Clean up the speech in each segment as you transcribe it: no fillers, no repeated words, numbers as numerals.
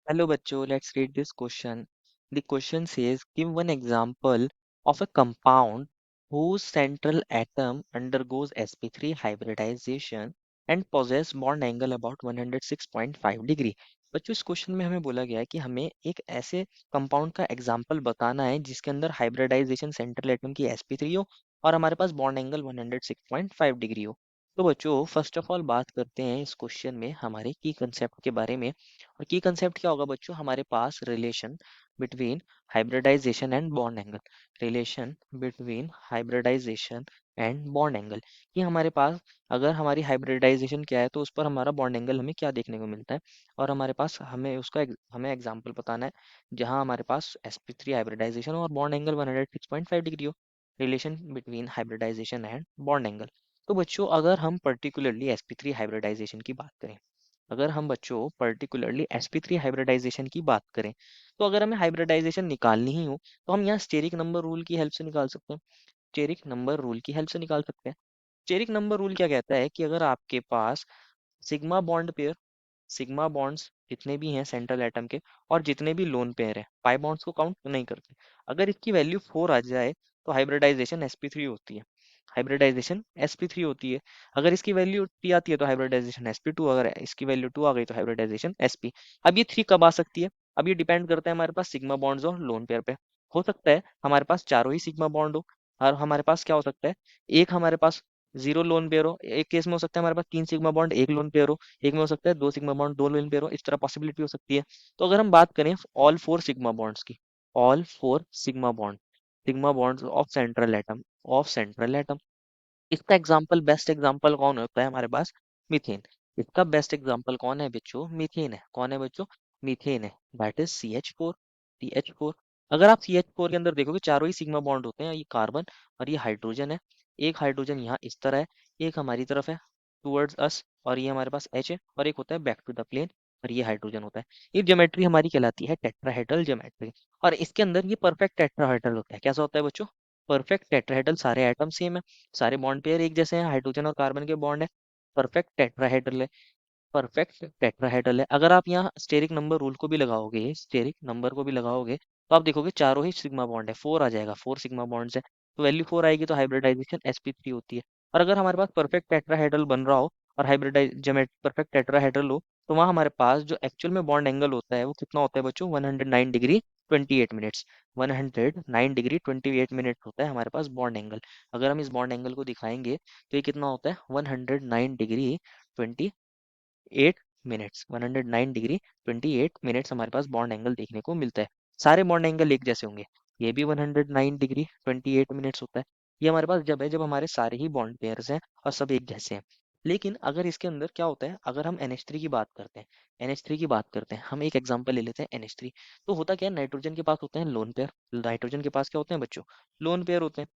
Hello, bachcho. Let's read this question. The question says, give one example of a compound whose central atom undergoes sp3 hybridization and possess bond angle about 106.5 degree. बच्चों इस question में हमें बोला गया है कि हमें एक ऐसे कंपाउंड का एग्जाम्पल बताना है जिसके अंदर हाइब्रिडाइजेशन सेंट्रल एटम की sp3 हो और हमारे पास बॉन्ड एंगल 106.5 डिग्री हो। तो बच्चों फर्स्ट ऑफ ऑल बात करते हैं इस क्वेश्चन में हमारे की कंसेप्ट के बारे में। और की कंसेप्ट क्या होगा बच्चों, हमारे पास relation between hybridization and bond angle. Relation between hybridization and bond angle, कि हमारे पास अगर हमारी हाइब्रिडाइजेशन क्या है तो उस पर हमारा बॉन्ड एंगल हमें क्या देखने को मिलता है। और हमारे पास हमें एग्जांपल बताना है जहां हमारे पास sp3 हाइब्रिडाइजेशन और बॉन्ड एंगल 106.5 डिग्री हो। Relation between hybridization and bond angle. तो बच्चों अगर हम पर्टिकुलरली sp3 हाइब्रिडाइजेशन की बात करें, अगर हम बच्चों पर्टिकुलरली sp3 हाइब्रिडाइजेशन की बात करें, तो अगर हमें हाइब्रिडाइजेशन निकालनी ही हो तो हम यहाँ स्टेरिक नंबर रूल की हेल्प से निकाल सकते हैं। स्टेरिक नंबर रूल की हेल्प से निकाल सकते हैं। स्टेरिक नंबर रूल क्या कहता है कि अगर आपके पास sigma bond pair, sigma bonds जितने भी हैं सेंट्रल एटम के और जितने भी लोन पेयर हैं, पाई बॉन्ड्स को काउंट नहीं करते, अगर इसकी वैल्यू 4 आ जाए तो हाइब्रिडाइजेशन sp3 होती है। हाइब्रिडाइजेशन sp3 होती है। अगर इसकी वैल्यू t आती है तो हाइब्रिडाइजेशन sp2, अगर इसकी वैल्यू 2 आ गई तो हाइब्रिडाइजेशन sp। अब ये 3 कब आ सकती है? अब ये डिपेंड करता है हमारे पास सिग्मा बॉन्ड्स और लोन पेयर पे। हो सकता है हमारे पास चारों ही सिग्मा बॉन्ड हो, और हमारे पास क्या हो सकता है, एक हमारे पास जीरो लोन पेयर हो, एक केस में हो सकता है हमारे पास 3 सिग्मा बॉन्ड एक लोन पेयर हो, एक में हो सकता है 2 सिग्मा बॉन्ड 2 लोन पेयर हो, इस तरह पॉसिबिलिटी हो सकती है। तो अगर हम बात करें ऑल 4 सिग्मा बॉन्ड्स की, all 4 sigma bonds of central atom, of central atom, इसका एग्जाम्पल बेस्ट एग्जाम्पल कौन होता है हमारे पास? मीथेन। इसका बेस्ट एग्जाम्पल कौन है बच्चों? मीथेन है। कौन है बच्चों? मीथेन है। That is CH4। CH4, अगर आप CH4 के अंदर देखोगे चारों ही सिग्मा बॉन्ड होते हैं, ये कार्बन और ये हाइड्रोजन है। एक हाइड्रोजन यहाँ इस तरह है, एक हमारी तरफ है टूवर्ड्स अस, और ये हमारे पास H है, और एक होता है बैक टू द प्लेन, और ये हाइड्रोजन होता है। ये ज्योमेट्री हमारी कहलाती है टेट्राहेड्रल ज्योमेट्री। और इसके अंदर ये परफेक्ट टेट्राहेड्रल होता है। कैसा होता है बच्चों? परफेक्ट टेट्राहेड्रल, सारे एटम सेम है, सारे बॉन्ड पेयर एक जैसे हैं, हाइड्रोजन और कार्बन के बॉन्ड है, परफेक्ट टेट्राहेड्रल है। परफेक्ट टेट्राहेड्रल है। अगर आप यहाँ स्टेरिक नंबर रूल को भी लगाओगे, स्टेरिक नंबर को भी लगाओगे, तो आप देखोगे चारों ही सिग्मा बॉन्ड है, 4 आ जाएगा, 4 सिग्मा बॉन्ड्स है, तो वैल्यू 4 आएगी तो हाइब्रिडाइजेशन sp3 होती है। और अगर हमारे पास परफेक्ट टेट्राहेड्रल बन रहा हो और हाइब्रिडाइज परफेक्ट टेट्राहेड्रल हो, तो वहाँ हमारे पास जो एक्चुअल में बॉन्ड एंगल होता है वो कितना होता है बच्चों? 109 डिग्री 28 मिनट्स। 109 डिग्री 28 मिनट होता है हमारे पास बॉन्ड एंगल। अगर हम इस बॉन्ड एंगल को दिखाएंगे तो ये कितना होता है? 109 डिग्री 28 मिनट्स। 109 डिग्री 28 मिनट्स हमारे पास बॉन्ड एंगल देखने को मिलता है। सारे बॉन्ड एंगल एक जैसे होंगे, ये भी 109 डिग्री 28 मिनट्स होता है। ये हमारे पास जब है जब हमारे सारे ही बॉन्ड पेयर्स हैं और सब एक जैसे हैं। लेकिन अगर इसके अंदर क्या होता है, अगर हम NH3 की बात करते हैं, NH3 की बात करते हैं, हम एक एग्जांपल ले लेते हैं NH3। तो होता क्या है, नाइट्रोजन के पास होते हैं लोन पेयर। नाइट्रोजन के पास क्या होते हैं बच्चों? लोन पेयर होते हैं।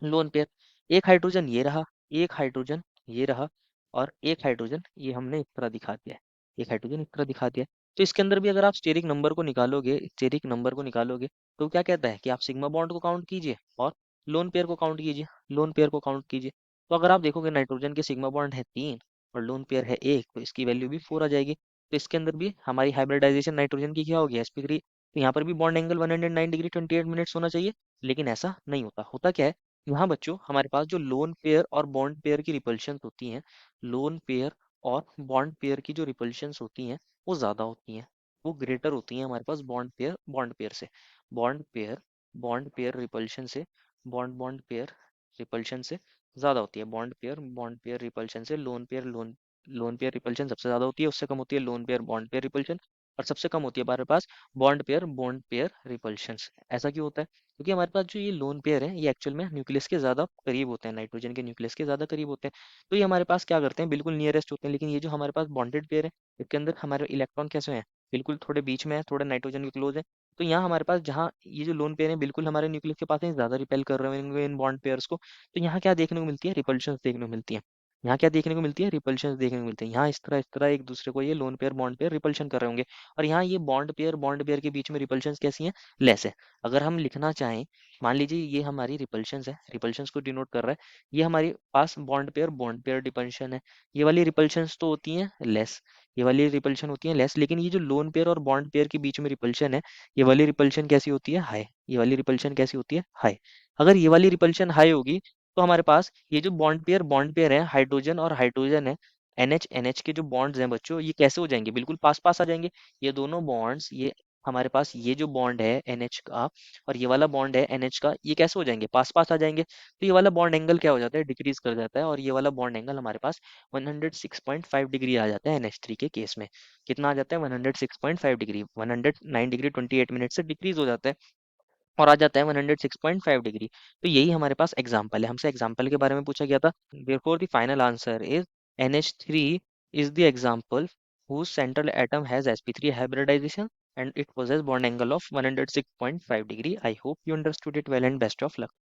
लोन पेयर, एक हाइड्रोजन ये रहा, एक हाइड्रोजन ये रहा, और एक हाइड्रोजन ये हमने इस तरह दिखा दिया है, एक हाइड्रोजन इस तरह दिखा दिया है। तो इसके अंदर भी अगर आप स्टेरिक नंबर को निकालोगे, स्टेरिक नंबर को निकालोगे, तो क्या कहता है कि आप सिग्मा बॉन्ड को काउंट कीजिए और लोन पेयर को काउंट कीजिए, लोन पेयर को काउंट कीजिए। तो अगर आप देखोगे नाइट्रोजन के सिग्मा बॉन्ड है 3 और लोन पेयर है 1, तो इसकी वैल्यू भी 4 आ जाएगी। तो इसके अंदर भी हमारी हाइब्रिडाइजेशन नाइट्रोजन की क्या होगी? sp3। तो यहाँ पर भी बॉन्ड एंगल 109 डिग्री 28 मिनट्स होना चाहिए, लेकिन ऐसा नहीं होता। होता क्या है, यहाँ बच्चों हमारे पास जो लोन पेयर और बॉन्ड पेयर की रिपल्शन होती हैं, लोन पेयर और बॉन्ड पेयर की जो रिपल्शंस होती हैं वो ज़्यादा होती हैं, वो ग्रेटर होती हैं हमारे पास बॉन्ड पेयर से। Bond pair, bond pair repulsion से, बॉन्ड पेयर रिपल्शन से ज़्यादा होती है। बॉन्ड पेयर रिपल्शन से लोन पेयर रिपल्शन सबसे ज़्यादा होती है, उससे कम होती है lone pair bond pair repulsion, और सबसे कम होती है हमारे पास बॉन्ड पेयर रिपल्शन। ऐसा क्यों होता है? क्योंकि हमारे पास जो ये लोन पेयर है ये एक्चुअल में न्यूक्लियस के ज़्यादा करीब होते हैं, नाइट्रोजन के न्यूक्लियस के ज़्यादा करीब होते हैं। तो ये हमारे पास क्या करते हैं, बिल्कुल नियरेस्ट होते हैं। लेकिन ये जो हमारे पास बॉन्डेड पेयर है, इसके अंदर हमारे इलेक्ट्रॉन कैसे हैं? बिल्कुल थोड़े बीच में है, थोड़े नाइट्रोजन के क्लोज है। तो यहाँ हमारे पास जहाँ ये जो लोन पेयर है बिल्कुल हमारे न्यूक्लियस के पास है, ज़्यादा रिपेल कर रहे होंगे इन बॉन्ड पेयर्स को, तो यहाँ क्या देखने को मिलती है? रिपल्शन देखने को मिलती है। यहाँ क्या देखने को मिलती है, रिपल्शन देखने को मिलती है। यहाँ इस तरह एक दूसरे को ये lone pair bond pair repulsion कर रहे होंगे, और यहाँ ये बॉन्ड पेयर के बीच में रिपल्शन कैसी है, लेस है। अगर हम लिखना चाहें, मान लीजिए ये हमारी रिपल्शन है, रिपल्शन को डिनोट कर रहा है, ये हमारे पास बॉन्ड पेयर रिपल्शन है। ये वाली रिपल्शन तो होती है लेस, ये वाली रिपल्शन होती है लेस, लेकिन ये जो लोन पेयर और बॉन्ड पेयर के बीच में रिपल्शन है, ये वाली रिपल्शन कैसी होती है, हाई। ये वाली रिपल्शन कैसी होती है, हाई। अगर ये वाली रिपल्शन हाई होगी, तो हमारे पास ये जो बॉन्ड पेयर है, हाइड्रोजन और हाइड्रोजन है, एनएच के जो बॉन्ड्स हैं बच्चों, ये कैसे हो जाएंगे, बिल्कुल पास पास आ जाएंगे। ये दोनों बॉन्ड्स, ये हमारे पास ये जो बॉन्ड है एनएच का और ये वाला बॉन्ड है एनएच का, ये कैसे हो जाएंगे, पास पास आ जाएंगे। तो ये वाला बॉन्ड एंगल क्या हो जाता है, डिक्रीज कर जाता है, और ये वाला बॉन्ड एंगल हमारे पास 106.5 डिग्री आ जाता है NH3 के केस में। कितना आ जाता है, 106.5 डिग्री, 109 डिग्री 28 मिनट से डिक्रीज हो जाता है, और आ जाता है 106.5 डिग्री। तो यही हमारे पास एग्जाम्पल है, हमसे एग्जाम्पल के बारे में पूछा गया था। therefore the final answer is NH3 is the example whose central atom has sp3 hybridization and it possesses bond angle of 106.5 degree. I hope you understood it well and best of luck.